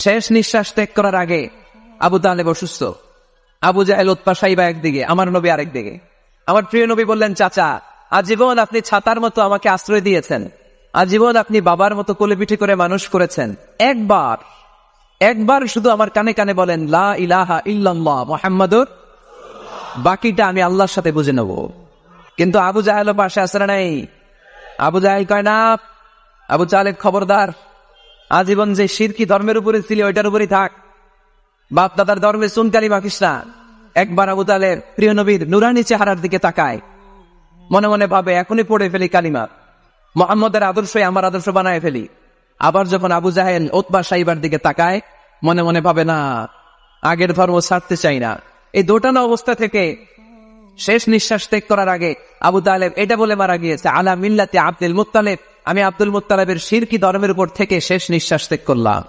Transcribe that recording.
শেষ নিঃশ্বাস ত্যাগ করার আগে আবু তালেব অসুস্থ, আবু জাহেল উতবা সাইবা একদিকে, আমার নবী আরেকদিকে। আমার প্রিয় নবী বললেন, চাচা আজীবন আপনি ছাতার মতো আমাকে আশ্রয় দিয়েছেন, আজীবন আপনি বাবার মতো কোলেপিঠে করে মানুষ করেছেন, একবার শুধু আমার কানে কানে বলেন লা ইলাহা ইল্লাল্লাহ মুহাম্মাদুর, বাকিটা আমি আল্লাহর সাথে বুঝে নেব। কিন্তু আবু জাহেল পাশে আসরে নাই। আবু জাহেল কয় না, আবু তালেব খবরদার, আজীবন যে শিরকি ধর্মের উপরে ছিল ওইটার উপরেই থাক, বাপ দাদার ধর্মে সুনকালি মাখিস না। একবার আবু তালেব প্রিয় নবীর নুরানি চেহারার দিকে তাকায়, মনে মনে ভাবে এখনই পড়ে ফেলি কালিমা, মুহাম্মদের আদর্শই আমার আদর্শ বানায় ফেলি। আবার যখন আবু জাহেল উতবা সাইবার দিকে তাকায়, মনে মনে ভাবে না, আগের ধর্ম ছাড়তে চাই না। এই দোটানা অবস্থা থেকে শেষ নিঃশ্বাস ত্যাগ করার আগে আবু তালেব এটা বলে মারা গিয়েছে, আলা মিল্লাতি আব্দুল মুত্তালিব, আমি আব্দুল মুত্তালিবের শিরকি ধর্মের উপর থেকে শেষ নিঃশ্বাস ত্যাগ করলাম।